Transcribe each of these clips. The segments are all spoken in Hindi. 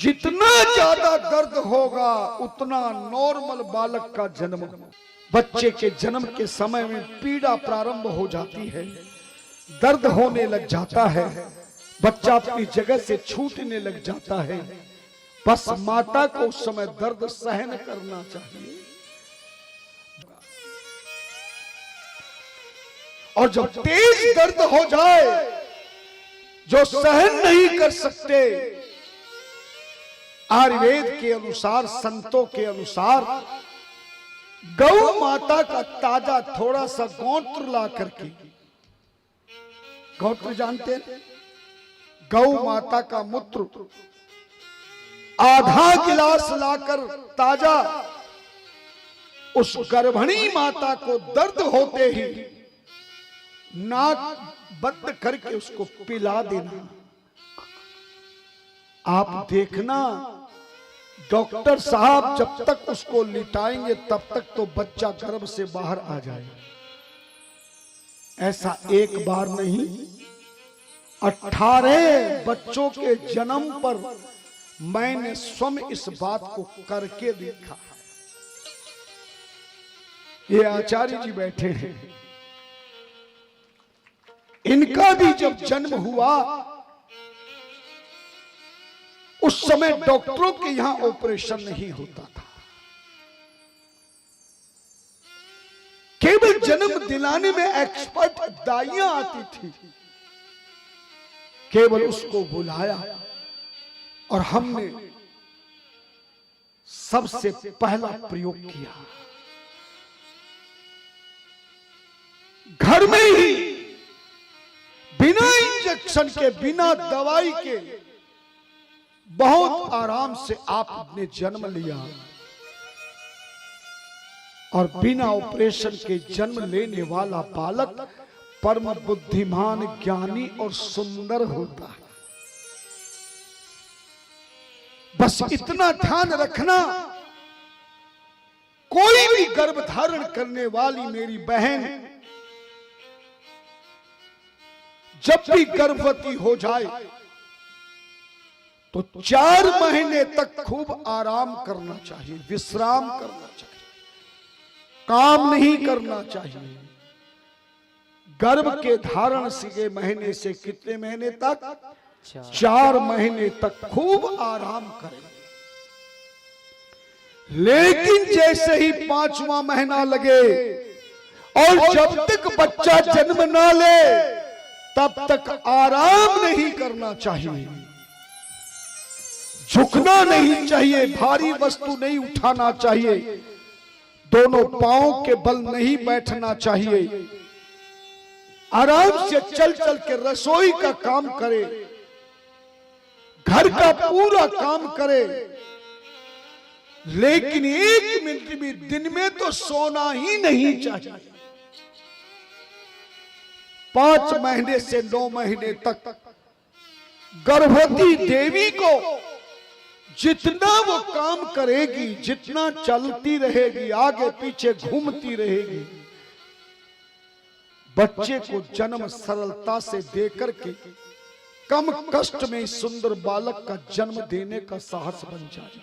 जितना ज्यादा दर्द होगा उतना नॉर्मल बालक का जन्म। बच्चे के जन्म के समय में पीड़ा प्रारंभ हो जाती है, दर्द होने लग जाता है, बच्चा अपनी जगह से छूटने लग जाता है। बस माता को उस समय दर्द सहन करना चाहिए। और जब तेज दर्द हो जाए, जो सहन नहीं कर सकते, आयुर्वेद के अनुसार, संतों के अनुसार, गौ माता का ताजा थोड़ा सा गौत्र ला करके, गौत्र जानते हैं, गौ माता का मूत्र आधा गिलास लाकर ताजा उस गर्भिणी माता को दर्द होते ही नाक बंद करके उसको पिला देना। आप देखना, डॉक्टर साहब जब तक उसको लिटाएंगे तब तक तो बच्चा गर्भ से बाहर आ जाएगा। ऐसा एक बार नहीं, 18 बच्चों के जन्म पर मैंने स्वयं इस बात को करके देखा। ये आचार्य जी बैठे हैं, इनका भी जब जन्म हुआ उस समय डॉक्टरों के यहां ऑपरेशन नहीं होता था, केवल जन्म दिलाने में एक्सपर्ट दाइयां आती थी। केवल उसको बुलाया और हमने सबसे पहला प्रयोग किया। घर में ही बिना इंजेक्शन के, बिना दवाई के बहुत आराम से आपने जन्म लिया। और बिना ऑपरेशन के जन्म लेने वाला बालक परम बुद्धिमान, ज्ञानी और सुंदर होता है। बस इतना ध्यान रखना, कोई भी गर्भ धारण करने वाली मेरी बहन जब भी गर्भवती हो जाए तो 4 महीने तक खूब आराम करना चाहिए, विश्राम करना चाहिए, काम नहीं करना चाहिए। गर्भ के धारण से महीने से कितने महीने तक? 4 महीने तक खूब आराम करें। लेकिन जैसे ही 5वां महीना लगे और जब तक बच्चा जन्म ना ले तब तक आराम नहीं करना चाहिए, झुकना नहीं चाहिए, भारी वस्तु नहीं उठाना चाहिए, दोनों पांवों के बल नहीं बैठना चाहिए। आराम से चल चल के रसोई का काम करे, घर का पूरा काम करे, लेकिन 1 मिनट भी दिन में तो सोना ही नहीं चाहिए। 5 महीने से 9 महीने तक गर्भवती देवी को जितना वो काम करेगी, जितना चलती रहेगी, आगे पीछे घूमती रहेगी, बच्चे को जन्म सरलता से देकर के कम कष्ट में सुंदर बालक का जन्म देने का साहस बन जाए।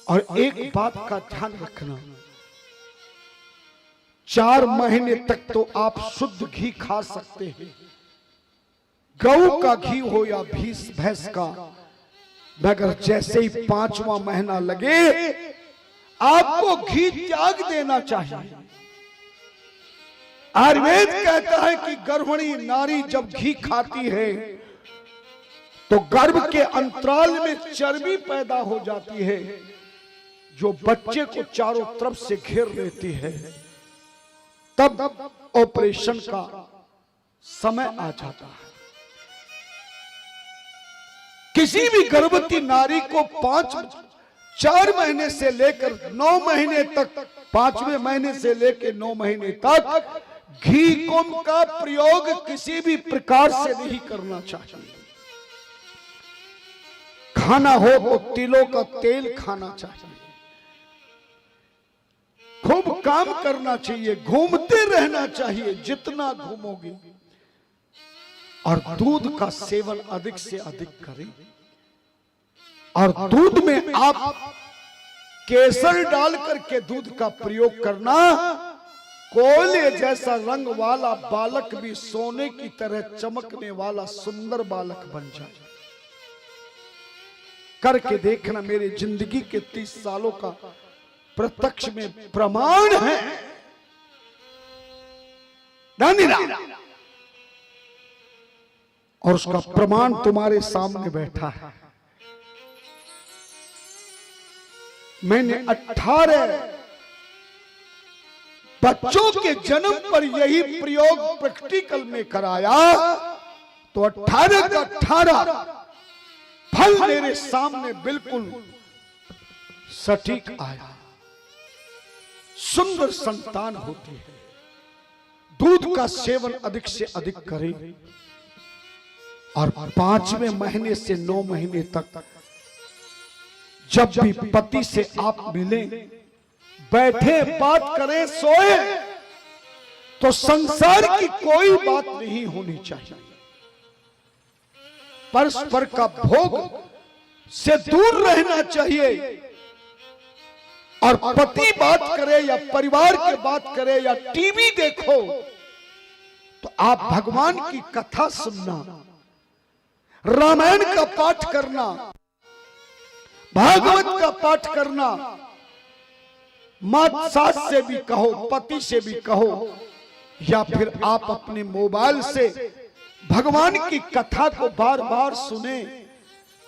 और एक बात का ध्यान रखना, 4 महीने तक तो आप शुद्ध घी खा सकते हैं, गौ का घी हो या भैंस का, मगर जैसे ही 5वां महीना लगे आपको घी त्याग देना चाहिए। आयुर्वेद कहता है कि गर्भिणी नारी जब घी खाती है तो गर्भ के अंतराल में चर्बी पैदा हो जाती है, जो बच्चे को चारों तरफ से घेर लेती है। तब ऑपरेशन का समय आ जाता है। किसी भी गर्भवती नारी को 4 महीने से लेकर 9 महीने तक, 5वें महीने से लेकर 9 महीने तक घी कुंभ का प्रयोग किसी भी प्रकार से नहीं करना चाहिए। खाना हो तो तिलों का तेल खाना चाहिए, खूब काम करना चाहिए, घूमते रहना चाहिए जितना घूमोगे, और दूध का सेवन अधिक से अधिक करें। और दूध में आप केसर डाल करके दूध का प्रयोग करना, कोयले जैसा रंग वाला बालक भी सोने की तरह चमकने वाला सुंदर बालक बन जाए। करके देखना, मेरे जिंदगी के 30 सालों का प्रत्यक्ष में प्रमाण है। और उसका प्रमाण तुम्हारे सामने बैठा है। मैंने 18 बच्चों के जन्म पर यही प्रयोग प्रैक्टिकल में कराया, तो 18 का 18 फल मेरे सामने बिल्कुल सटीक आया। सुंदर संतान होती है। दूध का सेवन अधिक से अधिक करें और 5वें महीने से 9 महीने तक जब भी पति से आप मिलें, बैठे बात करें, सोए, तो संसार की कोई बात नहीं होनी चाहिए। परस्पर का भोग से दूर रहना चाहिए। और पति बात करे या परिवार की बात करे या टीवी देखो, तो आप भगवान की कथा सुनना, रामायण का पाठ करना, भागवत का पाठ करना, मां सास से भी कहो, पति से भी कहो, या फिर आप अपने मोबाइल से भगवान की कथा को बार बार सुने।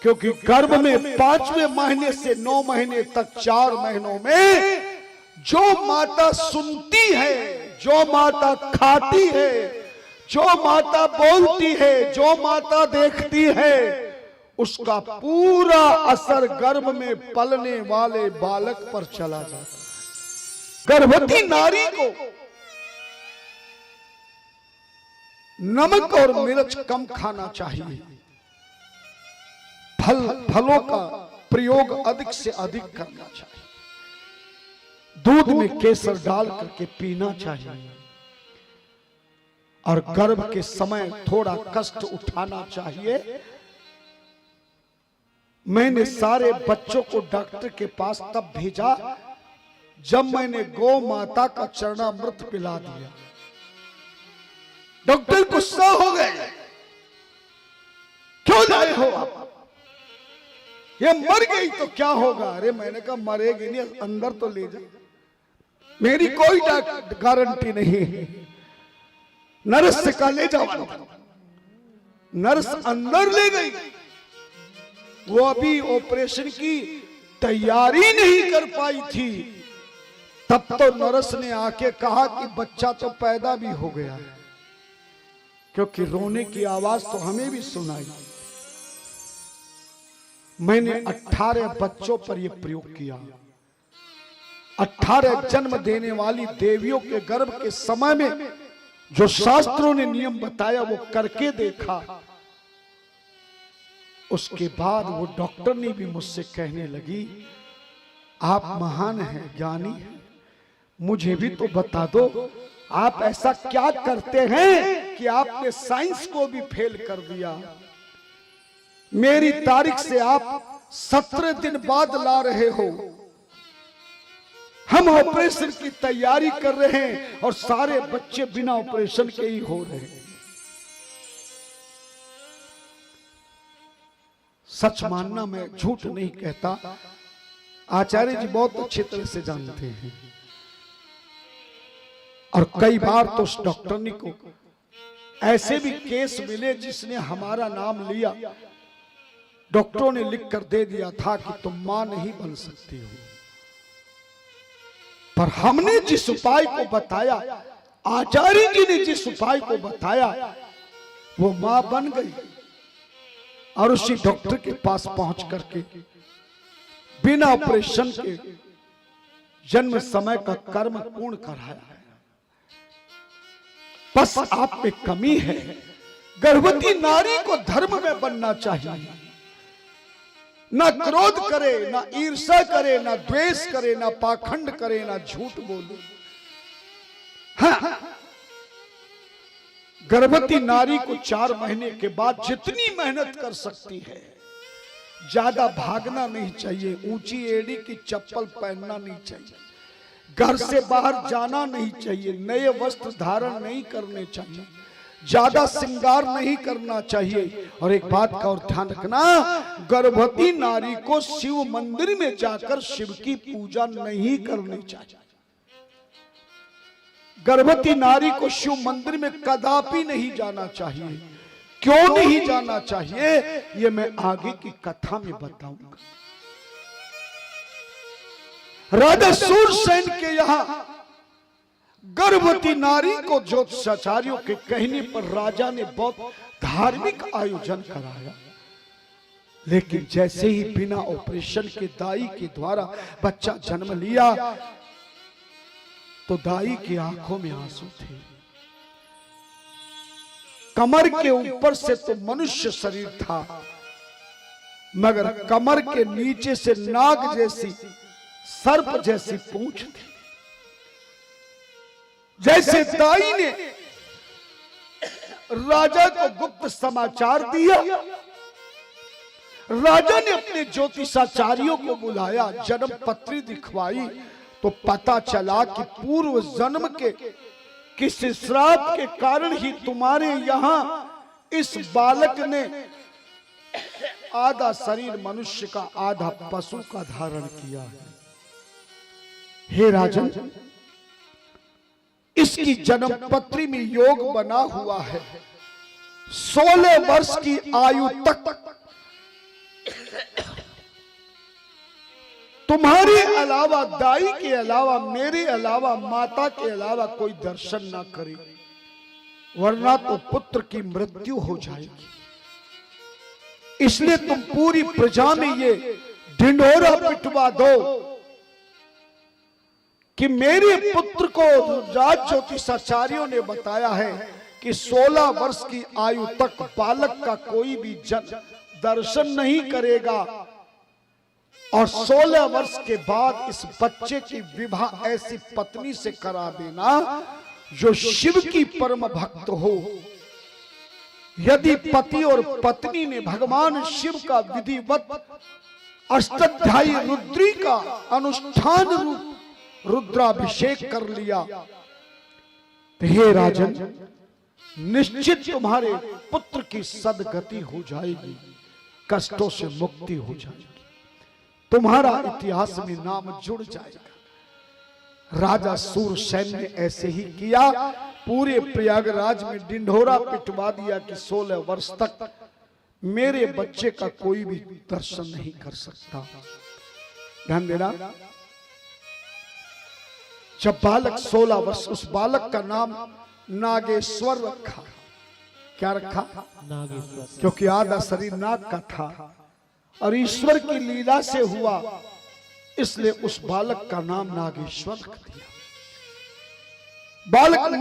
क्योंकि गर्भ में 5वें महीने से 9 महीने तक 4 महीनों में जो माता सुनती है, जो माता खाती है, जो माता बोलती है, जो माता देखती है, उसका पूरा असर गर्भ में पलने वाले बालक पर चला जाता है। गर्भवती नारी को नमक और मिर्च कम खाना चाहिए। फलों का प्रयोग अधिक से अधिक करना चाहिए। दूध में केसर डाल करके पीना चाहिए और गर्भ के समय थोड़ा कष्ट उठाना चाहिए। मैंने सारे बच्चों को डॉक्टर के पास तब भेजा जब मैंने गौ माता का चरणामृत पिला दिया। डॉक्टर गुस्सा हो गए, क्यों लाए हो आप? ये मर गई तो क्या होगा? अरे मैंने कहा मरेगी नहीं, अंदर तो ले जा। मेरी कोई गारंटी नहीं है। नर्स से कहा ले जाओ। नर्स अंदर ले गई। वो अभी ऑपरेशन की तैयारी नहीं कर पाई थी, तब तो नर्स ने आके कहा कि बच्चा तो पैदा भी हो गया है। क्योंकि रोने की आवाज तो हमें भी सुनाई। मैंने 18 बच्चों पर यह प्रयोग किया। 18 जन्म देने वाली देवियों के गर्भ के समय में जो शास्त्रों ने नियम बताया वो करके देखा। उसके बाद वो डॉक्टर ने भी मुझसे कहने लगी, आप महान हैं, ज्ञानी हैं, मुझे भी तो बता दो आप ऐसा क्या करते हैं कि आपने साइंस को भी फेल कर दिया। मेरी तारीख से आप 17 दिन बाद ला रहे हो। हम ऑपरेशन की तैयारी कर रहे हैं और सारे बच्चे बिना ऑपरेशन के ही हो रहे हैं। सच मानना, मैं झूठ नहीं कहता। आचार्य जी बहुत अच्छी तरह से जानते हैं। और कई बार तो उस डॉक्टरनी को ऐसे भी केस मिले जिसने हमारा नाम लिया। डॉक्टरों ने लिख कर दे दिया था कि तुम मां नहीं बन सकती हो, पर हमने जिस उपाय को बताया, आचार्य जी ने जिस उपाय को बताया, वो मां बन गई। और उसी डॉक्टर के पास पहुंच करके बिना ऑपरेशन के जन्म समय का कर्म पूर्ण कराया है। बस आप में कमी है। गर्भवती नारी को धर्म में बनना चाहिए। ना क्रोध करे, ना ईर्ष्या करे, ना द्वेष करे, ना पाखंड करे, ना झूठ बोले। हाँ, गर्भवती नारी को 4 महीने के बाद जितनी मेहनत कर सकती है, ज्यादा भागना नहीं चाहिए, ऊंची एड़ी की चप्पल पहनना नहीं चाहिए, घर से बाहर जाना नहीं चाहिए, नए वस्त्र धारण नहीं करने चाहिए, ज्यादा श्रृंगार नहीं करना चाहिए। और एक बात का और ध्यान रखना, गर्भवती नारी को शिव मंदिर में जाकर शिव की पूजा नहीं करनी चाहिए। गर्भवती नारी को शिव मंदिर में कदापि नहीं जाना चाहिए। क्यों नहीं जाना चाहिए, ये मैं आगे की कथा में बताऊंगा। राजा सूरसेन के यहां गर्भवती नारी को ज्योतिषाचार्यों के कहने पर राजा ने बहुत धार्मिक आयोजन कराया, लेकिन जैसे ही बिना ऑपरेशन के दाई के द्वारा बच्चा जन्म लिया तो दाई की आंखों में आंसू थे। कमर के ऊपर से तो मनुष्य शरीर था, मगर कमर के नीचे से नाग जैसी, सर्प जैसी पूंछ थी। जैसे दाई ने राजा को गुप्त समाचार दिया, राजा ने अपने ज्योतिषाचार्यों को बुलाया, जन्म पत्री दिखवाई तो पता चला कि पूर्व जन्म के किसी श्राप के कारण ही तुम्हारे यहां इस बालक ने आधा शरीर मनुष्य का आधा पशु का धारण किया है। हे राजन, इसकी जन्म पत्री में योग बना हुआ है। 16 वर्ष की आयु तक तुम्हारे अलावा, दाई के अलावा, मेरे अलावा, माता के अलावा कोई दर्शन ना करे, वरना तो पुत्र की मृत्यु हो जाएगी। इसलिए तुम पूरी प्रजा में ये ढिंढोरा पिटवा दो कि मेरे पुत्र को राज ज्योतिषाचार्यों ने बताया है कि 16 वर्ष की आयु तक बालक का कोई भी जन दर्शन नहीं करेगा, और 16 वर्ष के बाद इस बच्चे की विवाह ऐसी पत्नी से करा देना जो शिव की परम भक्त हो। यदि पति और पत्नी ने भगवान शिव का विधिवत अष्टाध्यायी रुद्री का अनुष्ठान रूप रुद्राभिषेक कर लिया तो हे राजन, निश्चित तुम्हारे पुत्र की सदगति हो जाएगी, कष्टों से मुक्ति हो जाएगी, तुम्हारा इतिहास में नाम जुड़ जाएगा। राजा सूरसेन ने ऐसे ही किया, पूरे प्रयागराज में ढिंढोरा पिटवा दिया कि 16 वर्ष तक मेरे बच्चे का कोई भी दर्शन नहीं कर सकता। ध्यान देना, जब बालक 16 वर्ष, उस बालक का नाम नागेश्वर रखा। क्या रखा? नागेश्वर, क्योंकि आधा शरीर नाग का था और ईश्वर की लीला से हुआ, इसलिए उस बालक का नाम नागेश्वर रख दिया। बालक